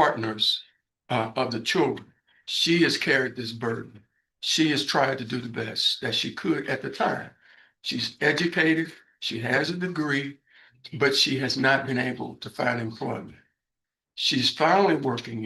partners of the children. She has carried this burden. She has tried to do the best that she could at the time. She's educated, she has a degree, but she has not been able to find employment. She's finally working,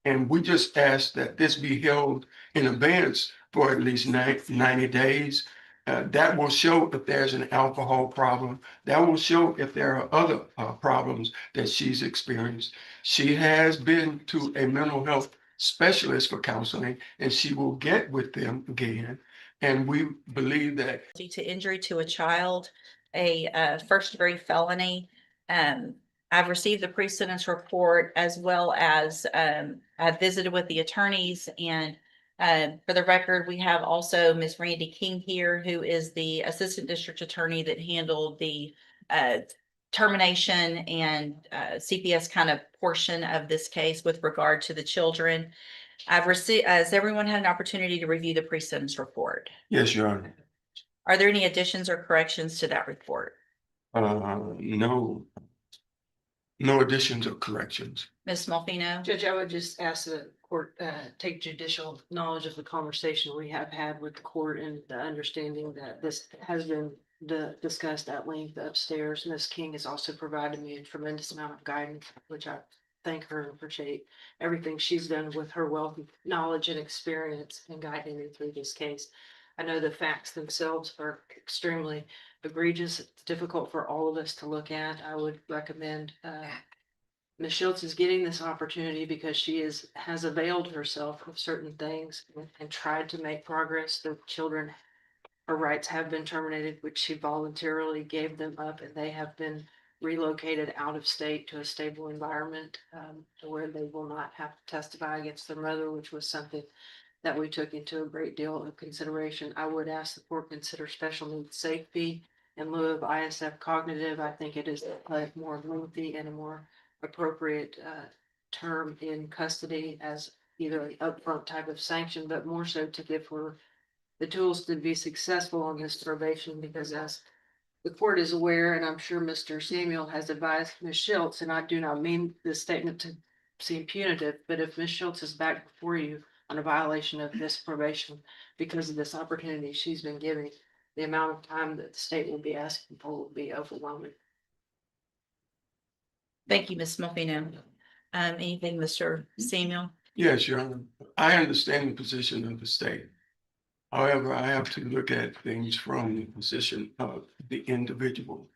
and we just ask that this be held in abeyance for at least 90 days. That will show if there's an alcohol problem. That will show if there are other problems that she's experienced. She has been to a mental health specialist for counseling, and she will get with them again. And we believe that to injury to a child, a first-degree felony. I've received the pre-sentence report, as well as I've visited with the attorneys, and for the record, we have also Ms. Randy King here, who is the assistant district attorney that handled the termination and CPS kind of portion of this case with regard to the children. I've received, has everyone had an opportunity to review the pre-sentence report? yes, Your Honor. Are there any additions or corrections to that report? No additions or corrections. Ms. Smolfino? Judge, I would just ask the court take judicial knowledge of the conversation we have had with the court and the understanding that this has been discussed at length upstairs. Ms. King has also provided me a tremendous amount of guidance, which I thank her and appreciate everything she's done with her wealth of knowledge and experience in guiding me through this case. I know the facts themselves are extremely egregious. It's difficult for all of us to look at. I would recommend Ms. Schultz is getting this opportunity because she has availed herself of certain things and tried to make progress. The children, her rights have been terminated, which she voluntarily gave them up, and they have been relocated out of state to a stable environment where they will not have to testify against their mother, which was something that we took into a great deal of consideration. I would ask the court consider special needs safety in lieu of ISF cognitive. I think it is a more lengthy and a more appropriate term in custody as either an upfront type of sanction, but more so to give her the tools to be successful on this probation, because as the court is aware, and I'm sure Mr. Samuel has advised Ms. Schultz, and I do not mean this statement to seem punitive, but if Ms. Schultz is back before you on a violation of this probation because of this opportunity she's been given, the amount of time that the state will be asking for will be overwhelming. Thank you, Ms. Smolfino. Anything, Mr. Samuel? Yes, Your Honor. I understand the position of the state. However, I have to look at things from the position of the individual.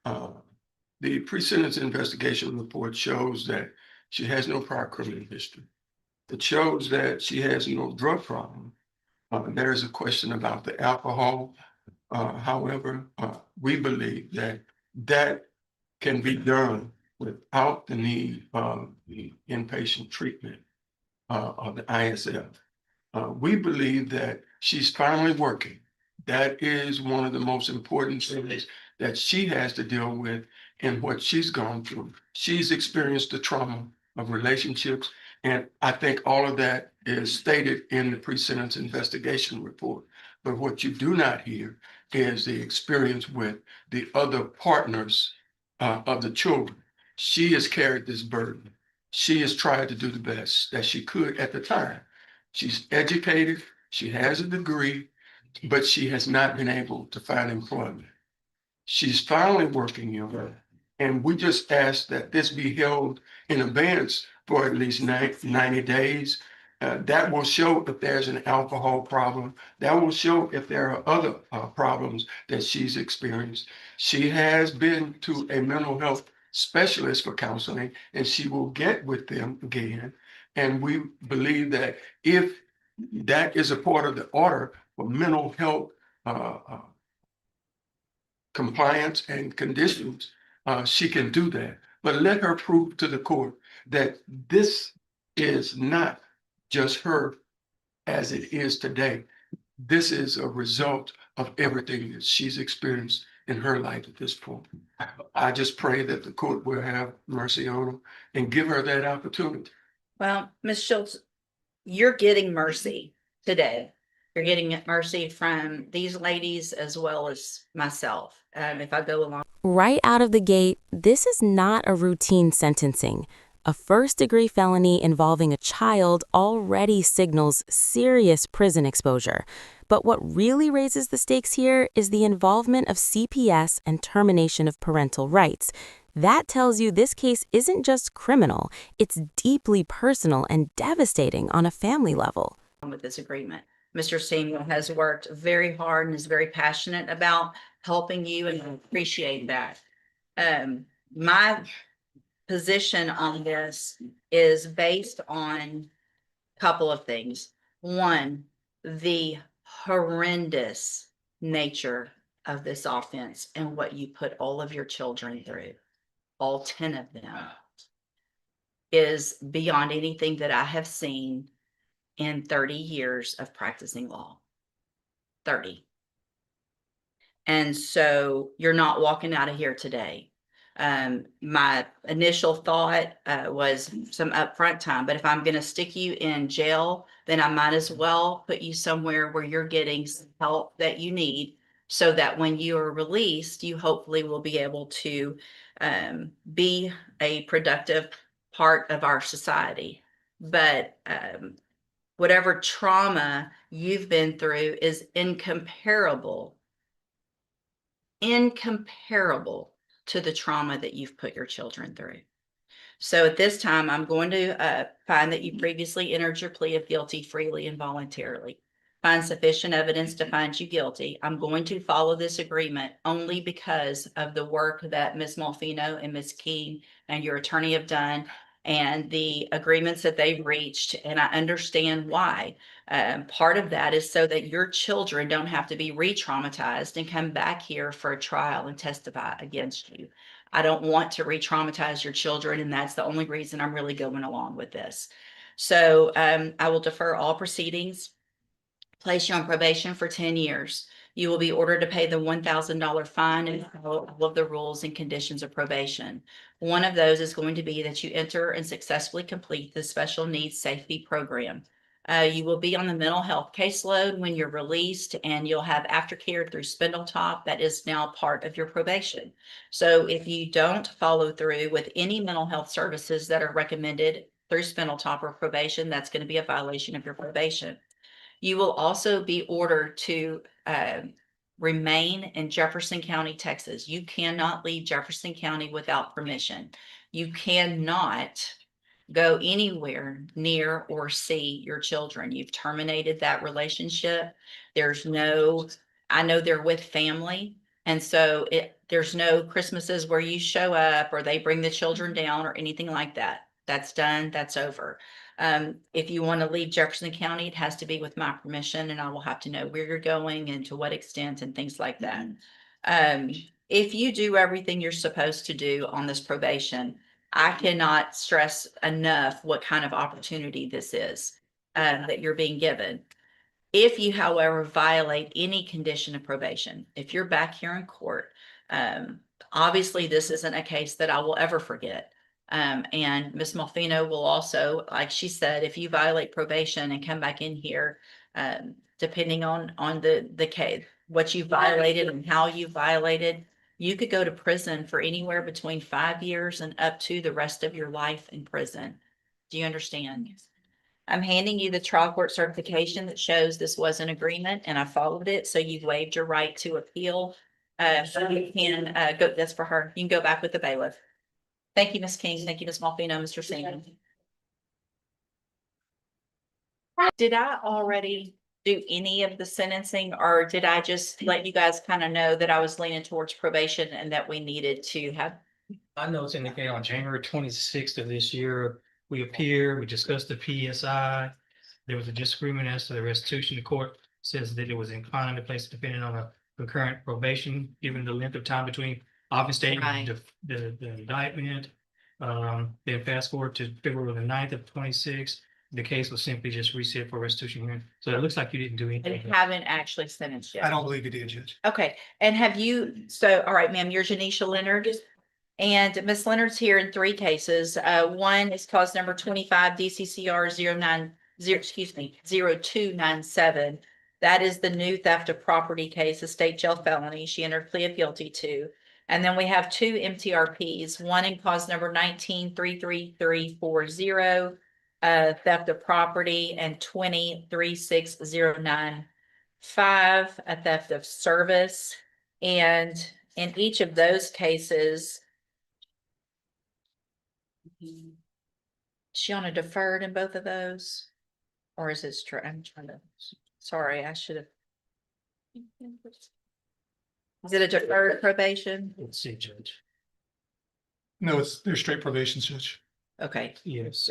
The pre-sentence investigation report shows that she has no prior criminal history. It shows that she has no drug problem. There is a question about the alcohol. However, we believe that that can be done without the need of the inpatient treatment of the ISF. We believe that she's finally working. That is one of the most important things that she has to deal with in what she's gone through. She's experienced the trauma of relationships, and I think all of that is stated in the pre-sentence investigation report. But what you do not hear is the experience with the other partners of the children. She has carried this burden. She has tried to do the best that she could at the time. She's educated, she has a degree, but she has not been able to find employment. She's finally working, and we just ask that this be held in abeyance for at least 90 days. That will show if there's an alcohol problem. That will show if there are other problems that she's experienced. She has been to a mental health specialist for counseling, and she will get with them again. And we believe that if that is a part of the order for mental health compliance and conditions, she can do that. But let her prove to the court that this is not just her as it is today. This is a result of everything that she's experienced in her life at this point. I just pray that the court will have mercy on her and give her that opportunity. Well, Ms. Schultz, you're getting mercy today. You're getting mercy from these ladies as well as myself. If I go along. Right out of the gate, this is not a routine sentencing. A first-degree felony involving a child already signals serious prison exposure. But what really raises the stakes here is the involvement of CPS and termination of parental rights. That tells you this case isn't just criminal, it's deeply personal and devastating on a family level. With this agreement, Mr. Samuel has worked very hard and is very passionate about helping you, and I appreciate that. My position on this is based on a couple of things. One, the horrendous nature of this offense and what you put all of your children through, all 10 of them, is beyond anything that I have seen in 30 years of practicing law. 30. And so you're not walking out of here today. My initial thought was some upfront time, but if I'm going to stick you in jail, then I might as well put you somewhere where you're getting some help that you need, so that when you are released, you hopefully will be able to be a productive part of our society. But whatever trauma you've been through is incomparable to the trauma that you've put your children through. So at this time, I'm going to find that you previously entered your plea of guilty freely and voluntarily. Find sufficient evidence to find you guilty. I'm going to follow this agreement only because of the work that Ms. Malfino and Ms. King and your attorney have done, and the agreements that they've reached, and I understand why. Part of that is so that your children don't have to be re-traumatized and come back here for a trial and testify against you. I don't want to re-traumatize your children, and that's the only reason I'm really going along with this. So I will defer all proceedings, place you on probation for 10 years. You will be ordered to pay the $1,000 fine and follow all of the rules and conditions of probation. One of those is going to be that you enter and successfully complete the special needs safety program. You will be on the mental health caseload when you're released, and you'll have aftercare through Spindletop. That is now part of your probation. So if you don't follow through with any mental health services that are recommended through Spindletop or probation, that's going to be a violation of your probation. You will also be ordered to remain in Jefferson County, Texas. You cannot leave Jefferson County without permission. You cannot go anywhere near or see your children. You've terminated that relationship. I know they're with family. And so there's no Christmases where you show up or they bring the children down or anything like that. That's done. That's over. If you want to leave Jefferson County, it has to be with my permission, and I will have to know where you're going and to what extent and things like that. If you do everything you're supposed to do on this probation, I cannot stress enough what kind of opportunity this is that you're being given. If you, however, violate any condition of probation, if you're back here in court, obviously this isn't a case that I will ever forget. And Ms. Malfino will also, like she said, if you violate probation and come back in here, depending on the case, what you violated and how you violated, you could go to prison for anywhere between 5 years and up to the rest of your life in prison. Do you understand? I'm handing you the trial court certification that shows this was an agreement and I followed it. So you've waived your right to appeal. So you can go, that's for her. You can go back with the bailiff. Thank you, Ms. King. Thank you, Ms. Malfino, Mr. Salmon. Did I already do any of the sentencing, or did I just let you guys kind of know that I was leaning towards probation and that we needed to have? I know it's indicated on January 26th of this year, we appeared, we discussed the PSI. There was a disagreement as to the restitution. The court says that it was inclined to place the defendant on a concurrent probation, given the length of time between office date and the indictment. Then fast forward to February the 9th of 26, the case was simply just reset for restitution hearing. So it looks like you didn't do And anything. haven't actually sentenced yet. I don't believe you did, Judge. Okay, and have you, so, all right, ma'am, you're Janisha Leonard. And Ms. Leonard's here in 3 cases. One is cause number 25 DCCR 0297. That is the new theft of property case, a state jail felony. She entered plea of guilty to. And then we have two MTRPs, one in cause number 19-33340, theft of property, and 20-36095, a theft of service. And in each of those cases, is she on a deferred in both of those? Or is this true? I'm trying to, sorry, I should have. Is it a deferred probation? Let's see, Judge. No, they're straight probation, Judge. Okay. Yes.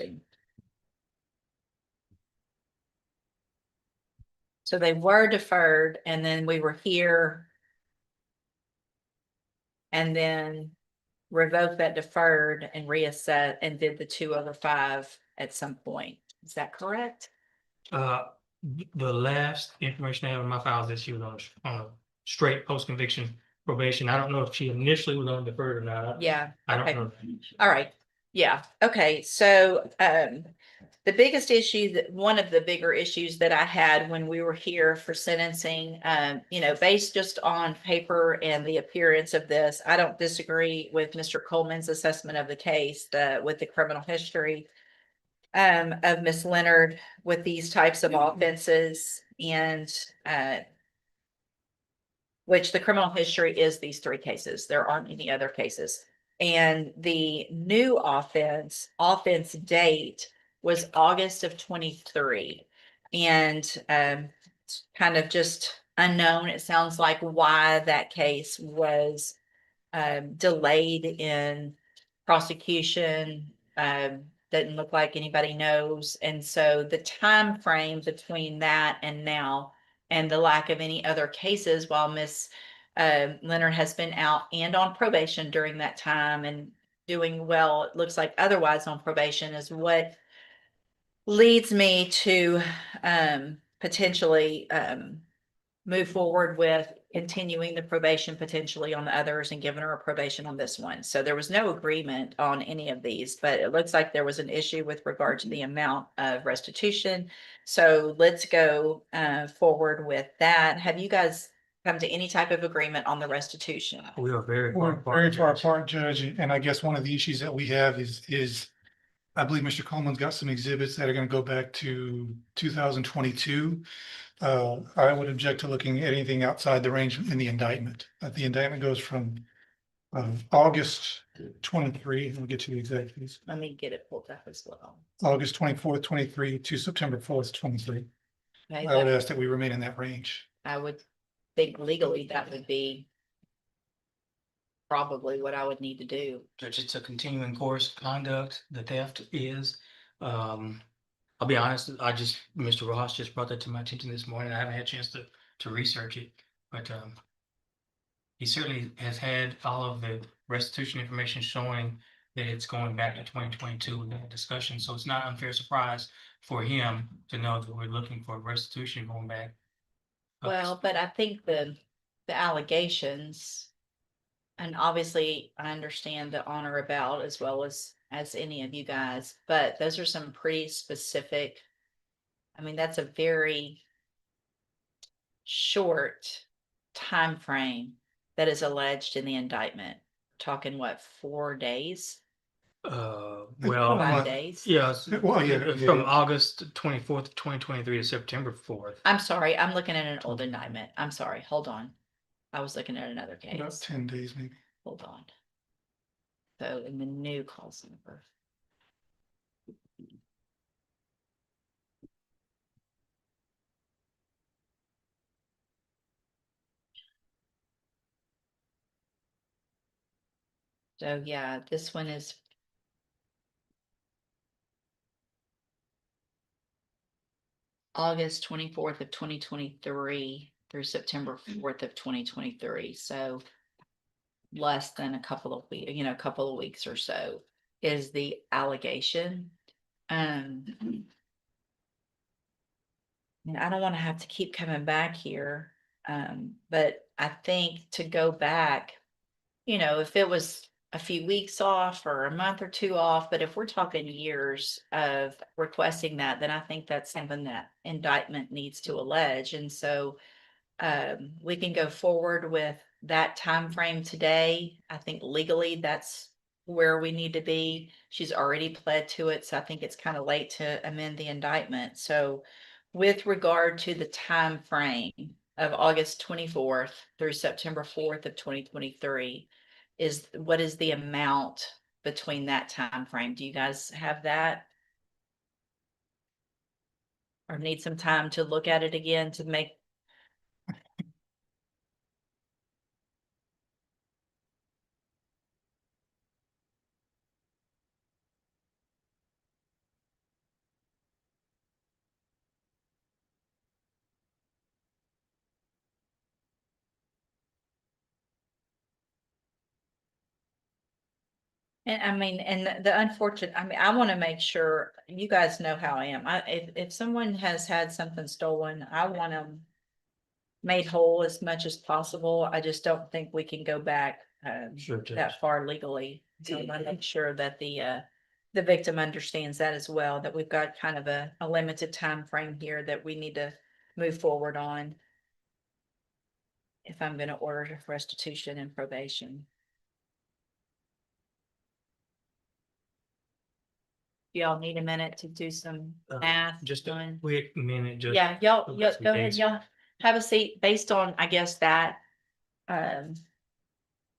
So they were deferred and then we were here. And then revoked that deferred and reassessed and did the 2/5 at some point. Is that correct? The last information I have in my files is she was on a straight post-conviction probation. I don't know if she initially was on deferred or not. Yeah. I don't okay. know. All right. Yeah. Okay. So, the biggest issue that one of the bigger issues that I had when we were here for sentencing, based just on paper and the appearance of this, I don't disagree with Mr. Coleman's assessment of the case, with the criminal history of Miss Leonard with these types of offenses and, which the criminal history is these three cases. There aren't any other cases. And the new offense date was August of 23. And it's kind of just unknown. It sounds like why that case was delayed in prosecution. Doesn't look like anybody knows. And so the time frame between that and now and the lack of any other cases while Miss Leonard has been out and on probation during that time and doing well, it looks like otherwise on probation, is what leads me to potentially move forward with continuing the probation potentially on the others and giving her a probation on this one. So there was no agreement on any of these, but it looks like there was an issue with regard to the amount of restitution. So let's go forward with that. Have you guys come to any type of agreement on the restitution? We are very far We're apart. very far Judge. apart, Judge, and I guess one of the issues that we have is I believe Mr. Coleman's got some exhibits that are gonna go back to 2022. I would object to looking at anything outside the range in the indictment. The indictment goes from August 23, and we'll get to the exact dates, Let me get it pulled up as well. August 24th, 23 to September 4th, 23. Okay, I would ask that we remain in that range. I would think legally that would be probably what I would need to do. Judge, it's a continuing course of conduct. The theft is, I'll be honest, Mr. Ross just brought that to my attention this morning. I haven't had a chance to research it, but, he certainly has had all of the restitution information showing that it's going back to 2022 with that discussion. So it's not an unfair surprise for him to know that we're looking for restitution going back. Well, but I think the allegations, and obviously I understand the honor about as well as any of you guys, but those are some pretty specific. I mean, that's a very short time frame that is alleged in the indictment. Talking what, 4 days, Well, 5 days? yes, Well, yeah, from August 24th, 2023 to September 4th. I'm sorry, I'm looking at an old indictment. I'm sorry, hold on. I was looking at another About case. 10 days, maybe. Hold on. So in the new calls number. So yeah, this one is. August 24th of 2023 through September 4th of 2023, so. Less than a couple of weeks, a couple of weeks or so is the allegation. And I don't want to have to keep coming back here. But I think to go back, if it was a few weeks off or a month or two off, but if we're talking years of requesting that, then I think that's something that indictment needs to allege. And so we can go forward with that time frame today. I think legally that's where we need to be. She's already pled to it, so I think it's kind of late to amend the indictment. So with regard to the time frame of August 24th through September 4th of 2023, what is the amount between that time frame? Do you guys have that? Or need some time to look at it again to make? And I mean, and the unfortunate, I mean, I want to make sure, you guys know how I am. If someone has had something stolen, I want them made whole as much as possible. I just don't think we can go back Sure, Judge. that far legally. So I want to make sure that the victim understands that as well, that we've got kind of a limited time frame here that we need to move forward on. If I'm going to order restitution and probation. Y'all need a minute to do some math? Just a on- quick minute, just. Yeah, y'all, look y'all at some go ahead, dates. y'all have a seat based on, I guess, that.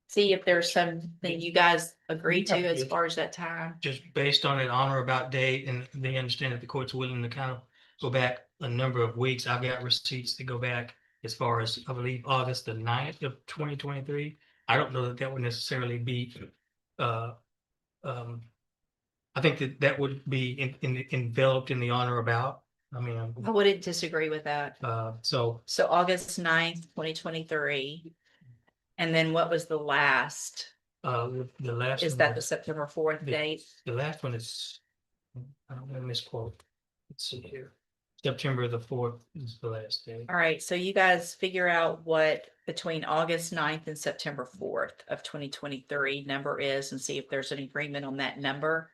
See if there's something you guys agree to as far as that time. Just based on an on or about date, and they understand that the court's willing to kind of go back a number of weeks. I've got receipts to go back as far as, I believe, August the 9th of 2023. I don't know that that would necessarily be, I think that that would be enveloped in the on or about. I mean, I wouldn't disagree with that. so So August 9th, 2023. And then what was the last? the last. Is one that the was- September 4th the- date? The last one is, I don't want to misquote. Let's see here. September the 4th is the last day. All right, so you guys figure out what between August 9th and September 4th of 2023 number is and see if there's an agreement on that number.